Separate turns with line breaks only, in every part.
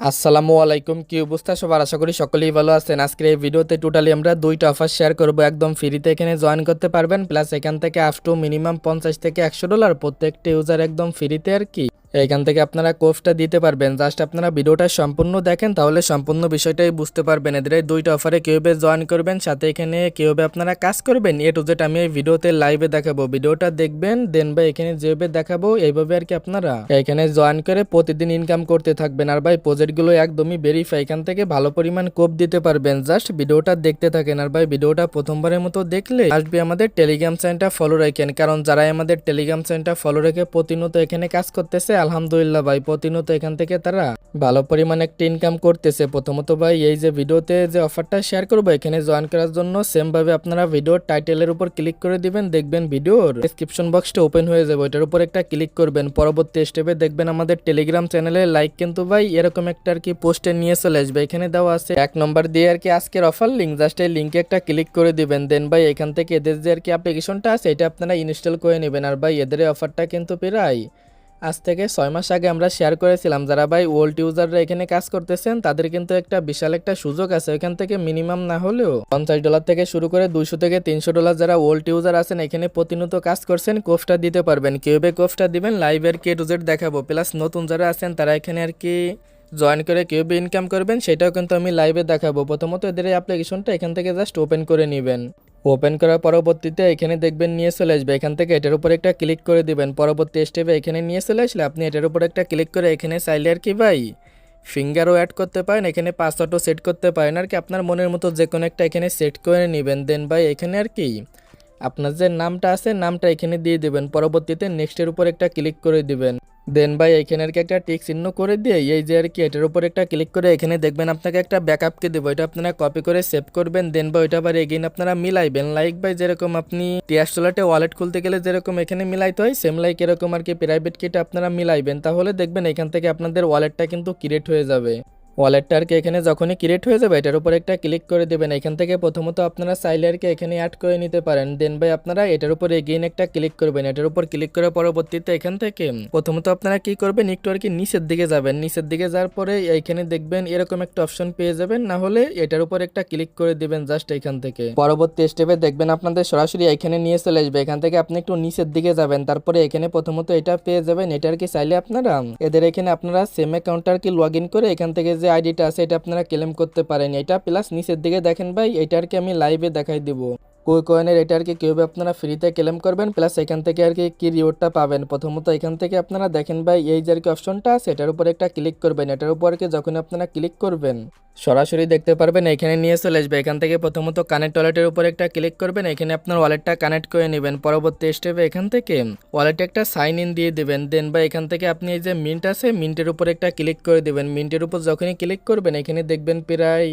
আসসালামু আলাইকুম, কি অবস্থা সবার? আশা করি সকলেই ভালো আছেন। আজকের এই ভিডিওতে টোটালি আমরা দুইটা অফার শেয়ার করব। একদম ফ্রিতে এখানে জয়েন করতে পারবেন, প্লাস এখান থেকে আপ টু মিনিমাম 50 থেকে $100 প্রত্যেকটা ইউজার একদম ফ্রিতে আর কি এখান থেকে আপনারা কোর্সটা দিতে পারবেন। জাস্ট আপনারা ভিডিওটা সম্পূর্ণ দেখেন, তাহলে সম্পূর্ণ বিষয়টাই বুঝতে পারবেন। এদের এই দুইটা অফারে কীভাবে জয়েন করবেন, সাথে এখানে কীভাবে আপনারা কাজ করবেন, এ টু জেড আমি এই ভিডিওতে লাইভে দেখাবো। ভিডিওটা দেখবেন, দেন ভাই এখানে যেভাবে দেখাবো এইভাবে আর কি আপনারা এখানে জয়েন করে প্রতিদিন ইনকাম করতে থাকবেন। আর ভাই প্রজেক্টগুলো একদমই ভেরিফাই, এখান থেকে ভালো পরিমাণ কোপ দিতে পারবেন। জাস্ট ভিডিওটা দেখতে থাকেন। আর ভাই ভিডিওটা প্রথমবারের মতো দেখলে আসবে আমাদের টেলিগ্রাম চ্যানেলটা ফলো রাখেন, কারণ যারাই আমাদের টেলিগ্রাম চ্যানেলটা ফলো রেখে প্রতিনিয়ত এখানে কাজ করতেছে, আলহামদুলিল্লাহ ভাই প্রতিনিয়ত এখান থেকে তারা ভালো পরিমাণে একটা ইনকাম করতেছে। প্রথমত ভাই এই যে ভিডিওতে যে অফারটা শেয়ার করবো এখানে জয়েন করার জন্য সেম ভাবে আপনারা ভিডিওর টাইটেলের উপর ক্লিক করে দিবেন, দেখবেন ভিডিওর ডেসক্রিপশন বক্সটা ওপেন হয়ে যাবে, ওইটার উপর একটা ক্লিক করবেন। পরবর্তী স্টেপে দেখবেন আমাদের টেলিগ্রাম চ্যানেলে লাইক কিন্তু ভাই এরকম একটা আর কি পোস্টে নিয়ে চলে আসবে। এখানে দেওয়া আছে 1 নম্বর দিয়ে আর কি আজকের অফার লিঙ্ক, জাস্ট এই লিঙ্কে একটা ক্লিক করে দিবেন। দেন ভাই এখান থেকে এদের যে আর কি অ্যাপ্লিকেশনটা আছে এটা আপনারা ইনস্টল করে নেবেন। আর ভাই এদের অফারটা কিন্তু প্রায় আজ থেকে 6 মাস আগে আমরা শেয়ার করেছিলাম। যারা ভাই ওল্ড ইউজাররা এখানে কাজ করতেছেন তাদের কিন্তু একটা বিশাল একটা সুযোগ আছে। এখান থেকে মিনিমাম না হলেও $50 থেকে শুরু করে $200 থেকে $300 যারা ওল্ড ইউজার আছেন এখানে প্রতিনিয়ত কাজ করছেন কোর্সটা দিতে পারবেন। কিভাবে কোর্সটা দিবেন লাইভের কে টু জেড দেখাবো, প্লাস নতুন যারা আছেন তারা এখানে আর কি জয়েন করে কিভাবে ইনকাম করবেন সেটাও কিন্তু আমি লাইভে দেখাবো। প্রথমত এদের এই অ্যাপ্লিকেশনটা এখান থেকে জাস্ট ওপেন করে নেবেন। ওপেন করার পরবর্তীতে এখানে দেখবেন নিয়ে চলে আসবে, এখান থেকে এটার উপর একটা ক্লিক করে দিবেন। পরবর্তী স্টেপে এখানে নিয়ে চলে আসলে আপনি এটার উপর একটা ক্লিক করে এখানে চাইলে আর কি ভাই ফিঙ্গারও অ্যাড করতে পারেন, এখানে পাসওয়ার্ডও সেট করতে পারেন আর কি আপনার মনের মতো যে কোনো একটা এখানে সেট করে নেবেন। দেন ভাই এখানে আর কি আপনার যে নামটা আছে নামটা এখানে দিয়ে দেবেন। পরবর্তীতে নেক্সটের উপর একটা ক্লিক করে দিবেন। দেন ভাই এখানে আর কি একটা টিক চিহ্ন করে দিয়ে এই যে আর কি এটার উপর একটা ক্লিক করে এখানে দেখবেন আপনাকে একটা ব্যাকআপকে দেবো, এটা আপনারা কপি করে সেভ করবেন। দেন ভাই ওইটা আবার এগেইন আপনারা মিলাইবেন। লাইক ভাই যেরকম আপনি টিএস ওয়ালেটে ওয়ালেট খুলতে গেলে যেরকম এখানে মিলাইতে হয় সেম লাইক এরকম আর কি প্রাইভেট কিটা আপনারা মিলাইবেন, তাহলে দেখবেন এখান থেকে আপনাদের ওয়ালেটটা কিন্তু ক্রিয়েট হয়ে যাবে। ওয়ালেটটা আর কি এখানে যখনই ক্রিয়েট হয়ে যাবে এটার উপর একটা ক্লিক করে দেবেন। এখান থেকে প্রথমত আপনারা চাইলে আর কি এখানে অ্যাড করে নিতে পারেন। দেন ভাই আপনারা এটার উপর এগেইন একটা ক্লিক করবেন। এটার উপর ক্লিক করার পরবর্তীতে এখান থেকে প্রথমত আপনারা কি করবেন একটু আর কি নিচের দিকে যাবেন। নিচের দিকে যাওয়ার পরে এইখানে দেখবেন এরকম একটা অপশন পেয়ে যাবেন, না হলে এটার উপর একটা ক্লিক করে দিবেন জাস্ট এখান থেকে। পরবর্তী স্টেপে দেখবেন আপনাদের সরাসরি এখানে নিয়ে চলে আসবে। এখান থেকে আপনি একটু নিচের দিকে যাবেন, তারপরে এখানে প্রথমত এটা পেয়ে যাবেন। এটা আর কি চাইলে আপনারা এদের এখানে আপনারা সেম অ্যাকাউন্টটা আর কি লগ ইন করে এখান থেকে যে আইডিটা আছে এটা আপনারা ক্লেম করতে পারেন। এটা প্লাস নিচের দিকে দেখেন ভাই এটা আর কি আমি লাইভে দেখাই দিব কুই কয়েনের এটা আর কি কিভাবে আপনারা ফ্রিতে ক্লেম করবেন, প্লাস এখান থেকে আর কি রিওয়ার্ডটা পাবেন। প্রথমত এখান থেকে আপনারা দেখেন ভাই এই যে আর কি অপশনটা আছে এটার উপর একটা ক্লিক করবেন। এটার উপর আর কি যখন আপনারা ক্লিক করবেন সরাসরি দেখতে পারবেন এখানে নিয়ে চলে আসবে। এখান থেকে প্রথমত কানেক্ট ওয়ালেটের উপর একটা ক্লিক করবেন, এখানে আপনার ওয়ালেটটা কানেক্ট করে নেবেন। পরবর্তী স্টেপে এখান থেকে ওয়ালেটে একটা সাইন ইন দিয়ে দেবেন। দেন বা এখান থেকে আপনি এই যে মিন্ট আছে মিন্টের উপর একটা ক্লিক করে দেবেন। মিন্টের উপর যখনই ক্লিক করবেন এখানে দেখবেন প্রায়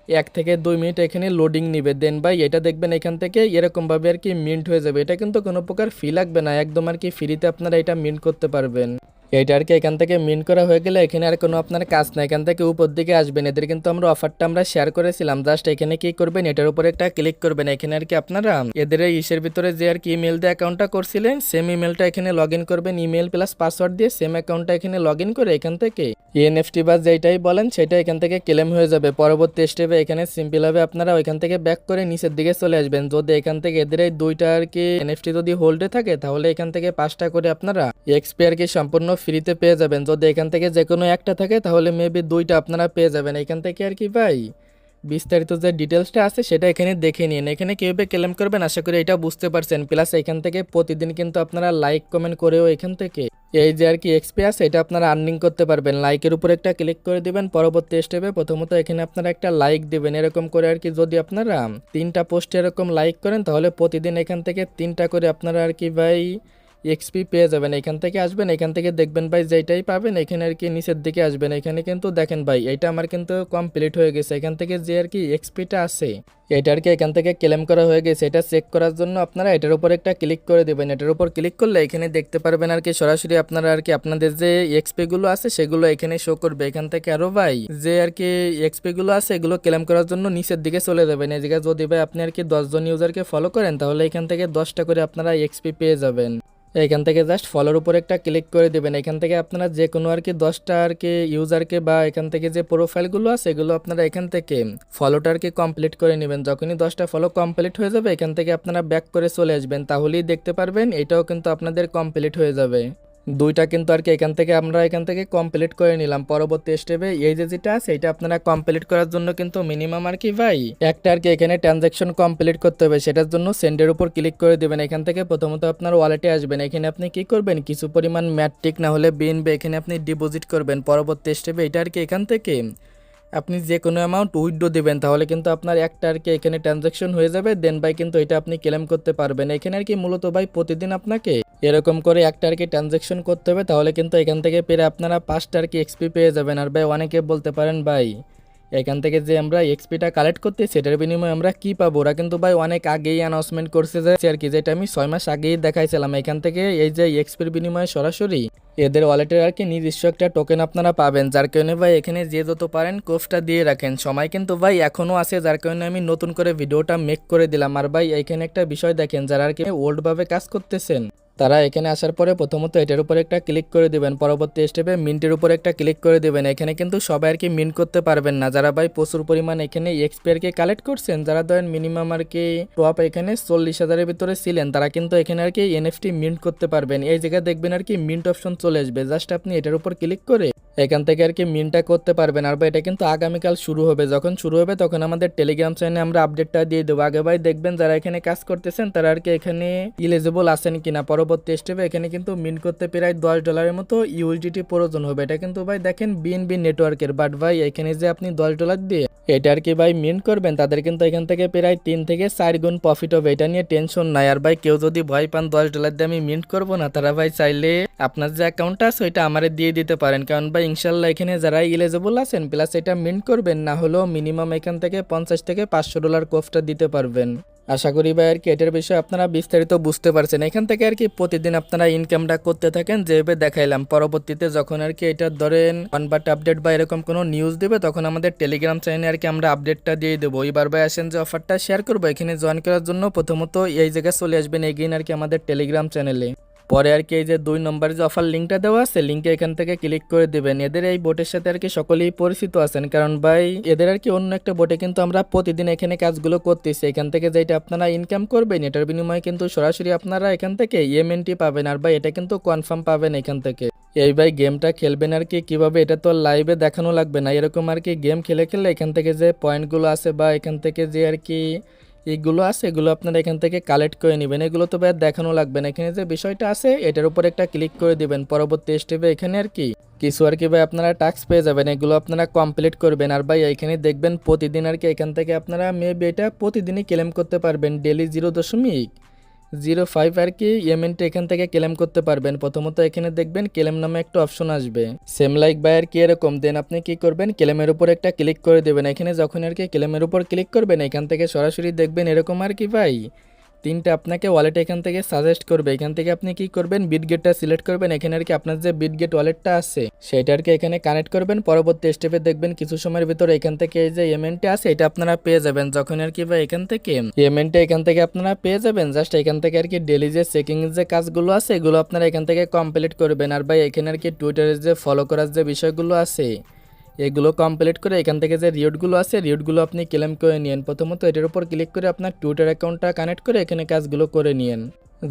1 থেকে 2 মিনিট এখানে লোডিং নিবে। দেন ভাই এটা দেখবেন এখান থেকে এরকমভাবে আর কি মিন্ট হয়ে যাবে। এটা কিন্তু কোনো প্রকার ফি লাগবে না, একদম আর কি ফ্রিতে আপনারা এটা মিন্ট করতে পারবেন। এইটা আর কি এখান থেকে মিন্ট করা হয়ে গেলে এখানে আর কোনো আপনার কাজ না, এখান থেকে উপর দিকে আসবেন। এদের কিন্তু আমরা অফারটা আমরা শেয়ার করেছিলাম। জাস্ট এখানে কি করবেন এটার উপর একটা ক্লিক করবেন। এখানে আর কি আপনারা এদের এই ইসের ভিতরে যে আর কি ইমেল দিয়ে অ্যাকাউন্টটা করছিলেন সেম ইমেলটা এখানে লগ ইন করবেন। ইমেল প্লাস পাসওয়ার্ড দিয়ে সেম অ্যাকাউন্টটা এখানে লগ ইন করে এখান থেকে এনএফটি বা যেটাই বলেন সেটা এখান থেকে ক্লেম হয়ে যাবে। পরবর্তী স্টেপে এখানে সিম্পল ভাবে আপনারা ওইখান থেকে ব্যাক করে নিচের দিকে চলে আসবেন। যদি এখান থেকে এদের এই দুইটা আর কি এনএফটি যদি হোল্ডে থাকে তাহলে এখান থেকে 5টা করে আপনারা এক্সপি আর কি সম্পূর্ণ ফ্রিতে পেয়ে যাবেন। যদি এখান থেকে যে কোনো একটা থাকে তাহলে মেবি 2টা আপনারা পেয়ে যাবেন। এখান থেকে আর কি ভাই বিস্তারিত যে ডিটেলসটা আছে সেটা এখানে দেখে নিন। এখানে কীভাবে ক্লেম করবেন আশা করি এটা বুঝতে পারছেন। প্লাস এখান থেকে প্রতিদিন কিন্তু আপনারা লাইক কমেন্ট করেও এখান থেকে এই যে আর কি এক্সপি আছে এটা আপনারা আর্নিং করতে পারবেন। লাইকের উপর একটা ক্লিক করে দিবেন। পরবর্তী স্টেপে প্রথমত এখানে আপনারা একটা লাইক দিবেন। এরকম করে আর কি যদি আপনারা 3টা পোস্টে এরকম লাইক করেন তাহলে প্রতিদিন এখান থেকে 3টা করে আপনারা আর কি ভাই এক্সপি পেয়ে যাবেন। এখান থেকে আসবেন, এখান থেকে দেখবেন ভাই যেটাই পাবেন এখানে আর কি নিচের দিকে আসবেন। এখানে কিন্তু দেখেন ভাই এটা আমার কিন্তু কমপ্লিট হয়ে গেছে। এখান থেকে যে আর কি এক্সপিটা আছে এটা আর কি এখান থেকে ক্লেম করা হয়ে গেছে। এটা চেক করার জন্য আপনারা এটার উপর একটা ক্লিক করে দেবেন। এটার উপর ক্লিক করলে এখানে দেখতে পারবেন আর কি সরাসরি আপনারা আর কি আপনাদের যে এক্সপি গুলো আছে সেগুলো এখানে শো করবে। এখান থেকে আরো ভাই যে আর কি এক্সপি গুলো আছে এগুলো ক্লেম করার জন্য নিচের দিকে চলে যাবেন। এই জায়গায় যদি ভাই আপনি আর কি 10 জন ইউজারকে ফলো করেন তাহলে এখান থেকে 10টা করে আপনারা এক্সপি পেয়ে যাবেন। এখান থেকে জাস্ট ফলোর উপর একটা ক্লিক করে দেবেন। এখান থেকে আপনারা যে কোনো আর কি 10টা আর কি ইউজারকে বা এখান থেকে যে প্রোফাইলগুলো আছে এগুলো আপনারা এখান থেকে ফলোটা আর কি কমপ্লিট করে নেবেন। যখনই 10টা ফলো কমপ্লিট হয়ে যাবে এখান থেকে আপনারা ব্যাক করে চলে আসবেন, তাহলেই দেখতে পারবেন এটাও কিন্তু আপনাদের কমপ্লিট হয়ে যাবে। দুইটা কিন্তু আর কি আমরা এখান থেকে কমপ্লিট করে নিলাম। পরবর্তী স্টেপে এই যে যেটা আছে এটা আপনারা কমপ্লিট করার জন্য কিন্তু মিনিমাম আর কি ভাই একটা আর কি এখানে ট্রানজ্যাকশন কমপ্লিট করতে হবে। সেটার জন্য সেন্ডের উপর ক্লিক করে দেবেন। এখান থেকে প্রথমত আপনার ওয়ালেটে আসবেন। এখানে আপনি কি করবেন, কিছু পরিমাণ ম্যাট্রিক না হলে বিএনবি এখানে আপনি ডিপোজিট করবেন। পরবর্তী স্টেপে এটা আর কি এখান থেকে আপনি যে কোনো অ্যামাউন্ট উইথড্র দিবেন, তাহলে কিন্তু আপনার একটা আর কি এখানে ট্রানজ্যাকশন হয়ে যাবে। দেন ভাই কিন্তু এটা আপনি ক্লেম করতে পারবেন। এখানে আর কি মূলত ভাই প্রতিদিন আপনাকে এরকম করে একটা আর কি ট্রানজ্যাকশন করতে হবে, তাহলে কিন্তু এখান থেকে পেরে আপনারা 5টা আর কি এক্সপি পেয়ে যাবেন। আর ভাই অনেকে বলতে পারেন ভাই এখান থেকে যে আমরা এক্সপিটা কালেক্ট করতে সেটার বিনিময়ে আমরা কি পাবো, ওরা কিন্তু ভাই অনেক আগেই অ্যানাউন্সমেন্ট করছে যে আর কি, যেটা আমি 6 মাস আগেই দেখাইছিলাম। এখান থেকে এই যে এক্সপির বিনিময়ে সরাসরি এদের ওয়ালেটের আর কি নিজস্ব একটা টোকেন আপনারা পাবেন। যার কারণে ভাই এখানে যে যত পারেন কোফটা দিয়ে রাখেন। সময় কিন্তু ভাই এখনও আছে, যার কারণে আমি নতুন করে ভিডিওটা মেক করে দিলাম। আর ভাই এখানে একটা বিষয় দেখেন, যারা আর কি ওল্ডভাবে কাজ করতেছেন তারা এখানে আসার পরে প্রথমত এটার উপর একটা ক্লিক করে দিবেন। পরবর্তী স্টেপে মিন্টের উপর একটা ক্লিক করে দিবেন। এখানে কিন্তু সবাই আর কি মিন্ট করতে পারবেন না। যারা ভাই প্রচুর পরিমাণ এখানে এক্সপি আর কি কালেক্ট করছেন, যারা ধরেন মিনিমাম আর কি টপ এখানে 40,000-এর ভিতরে ছিলেন, তারা কিন্তু এখানে আর কি এনএফটি মিন্ট করতে পারবেন। এই জায়গায় দেখবেন আর কি মিন্ট অপশন চলে আসবে। জাস্ট আপনি এটার উপর ক্লিক করে এখান থেকে আর কি মিনটা করতে পারবেন। আর ভাই এটা কিন্তু আগামীকাল শুরু হবে। যখন শুরু হবে তখন আমাদের টেলিগ্রাম চ্যানেলে আমরা আপডেটটা দিয়ে দেবো। আগে ভাই দেখবেন যারা এখানে কাজ করতেছেন তারা আর কি এখানে ইলিজিবল আছেন কিনা। পরবর্তী স্টেপে এখানে কিন্তু মিন করতে প্রায় $10 মতো ইউএসডিটি প্রয়োজন হবে। এটা কিন্তু ভাই দেখেন বিএনবি নেটওয়ার্কের, বাট ভাই এখানে যে আপনি $10 দিয়ে এটা আর কি ভাই মিন্ট করবেন, তাদের কিন্তু এখান থেকে প্রায় 3 থেকে 4 গুণ প্রফিট হবে। এটা নিয়ে টেনশন নাই। আর ভাই কেউ যদি ভয় পান $10 দিয়ে আমি মিন্ট করবো না, তারা ভাই চাইলে আপনার যে অ্যাকাউন্টটা আছে ওইটা আমারে দিয়ে দিতে পারেন। কারণ ভাই ইনশাল্লাহ এখানে যারা এলিজিবল আছেন প্লাস এটা মিন্ট করবেন, না হলেও মিনিমাম এখান থেকে $50 থেকে $500 কোফটা দিতে পারবেন। আশা করি ভাই আর কি এটার বিষয়ে আপনারা বিস্তারিত বুঝতে পারছেন। এখান থেকে আর কি প্রতিদিন আপনারা ইনকামটা করতে থাকেন যেভাবে দেখাইলাম। পরবর্তীতে যখন আর কি এটা ধরেন কনভার্ট আপডেট বা এরকম কোনো নিউজ দেবে তখন আমাদের টেলিগ্রাম চ্যানেলে আর কি আমরা আপডেটটা দিয়ে দেবো। এবার ভাই আসেন যে অফারটা শেয়ার করবো, এখানে জয়েন করার জন্য প্রথমত এই জায়গায় চলে আসবেন এগেইন আর কি আমাদের টেলিগ্রাম চ্যানেলে। পরে আর কি এই যে 2 নম্বরে যে অফার লিঙ্কটা দেওয়া আছে লিঙ্কে এখান থেকে ক্লিক করে দেবেন। এদের এই বোটের সাথে আর কি সকলেই পরিচিত আছেন, কারণ ভাই এদের আর কি অন্য একটা বোটে কিন্তু আমরা প্রতিদিন এখানে কাজগুলো করতেছি। এখান থেকে যেটা আপনারা ইনকাম করবেন এটার বিনিময়ে কিন্তু সরাসরি আপনারা এখান থেকে ইএমএনটি পাবেন। আর ভাই এটা কিন্তু কনফার্ম পাবেন এখান থেকে। এই ভাই গেমটা খেলবেন আর কি কিভাবে, এটা তো লাইভে দেখানো লাগবে না। এরকম আর কি গেম খেলে খেলে এখান থেকে যে পয়েন্টগুলো আছে বা এখান থেকে যে আর কি এগুলো আছে এগুলো আপনারা এখান থেকে কালেক্ট করে নেবেন। এগুলো তো ভাই দেখানো লাগবে না। এখানে যে বিষয়টা আছে এটার উপর একটা ক্লিক করে দিবেন। পরবর্তী স্টেপে এখানে আর কি কিছু আর কি ভাই আপনারা টাস্ক পেয়ে যাবেন, এগুলো আপনারা কমপ্লিট করবেন। আর ভাই এখানে দেখবেন প্রতিদিন আর কি এখান থেকে আপনারা মেবি এটা প্রতিদিনই ক্লেম করতে পারবেন। ডেলি 0.05 আর কি ইএমএনটি এখান থেকে ক্লেম করতে পারবেন। প্রথমত এখানে দেখবেন ক্লেম নামে একটা অপশন আসবে, সেম লাইক বাই আর কি এরকম। দেন আপনি কি করবেন, ক্লেমের উপর একটা ক্লিক করে দেবেন। এখানে যখন আর কি ক্লেমের উপর ক্লিক করবেন এখান থেকে সরাসরি দেখবেন এরকম আর কি ভাই 3টা আপনাকে ওয়ালেট এখান থেকে সাজেস্ট করবে। এখান থেকে আপনি কি করবেন, বিটগেটটা সিলেক্ট করবেন। এখানে আর কি আপনার যে বিটগেট ওয়ালেটটা আছে সেটা আর কি এখানে কানেক্ট করবেন। পরবর্তী স্টেপে দেখবেন কিছু সময়ের ভিতরে এখান থেকে এই যে ইএমএনটি আছে এটা আপনারা পেয়ে যাবেন। যখন আর কি ভাই এখান থেকে ইএমএনটি এখান থেকে আপনারা পেয়ে যাবেন, জাস্ট এখান থেকে আর কি ডেলি যে চেকিং যে কাজগুলো আছে এগুলো আপনারা এখান থেকে কমপ্লিট করবেন। আর ভাই এখানে আর কি টুইটারের যে ফলো করার যে বিষয়গুলো আছে এগুলো কমপ্লিট করে এখান থেকে যে রিওয়ার্ডগুলো আছে রিওয়ার্ডগুলো আপনি ক্লেম করে নিন। প্রথমত এটার উপর ক্লিক করে আপনার টুইটার অ্যাকাউন্টটা কানেক্ট করে এখানে কাজগুলো করে নিন।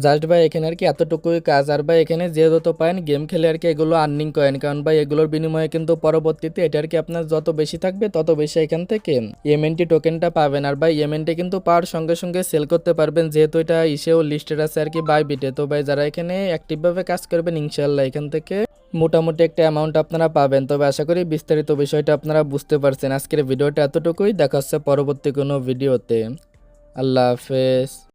জাস্ট ভাই এখানে আর কি এতটুকুই কাজ। আর ভাই এখানে যে যত পারেন গেম খেলে আর কি এগুলো আর্নিং করেন, কারণ ভাই এগুলোর বিনিময়ে কিন্তু পরবর্তীতে এটা আর কি আপনার যত বেশি থাকবে তত বেশি এখান থেকে ইএমএনটি টোকেনটা পাবেন। আর ভাই ইএমএনটি কিন্তু পাওয়ার সঙ্গে সঙ্গে সেল করতে পারবেন, যেহেতু এটা ইসেও লিস্টেড আছে আর কি বাইবিটে। তো ভাই যারা এখানে অ্যাক্টিভভাবে কাজ করবেন ইনশাল্লাহ এখান থেকে মোটামুটি একটা অ্যামাউন্ট আপনারা পাবেন। তবে আশা করি বিস্তারিত বিষয়টা আপনারা বুঝতে পারছেন। আজকের ভিডিওটা এতটুকুই, দেখা হচ্ছে পরবর্তী কোনো ভিডিওতে। আল্লাহ হাফেজ।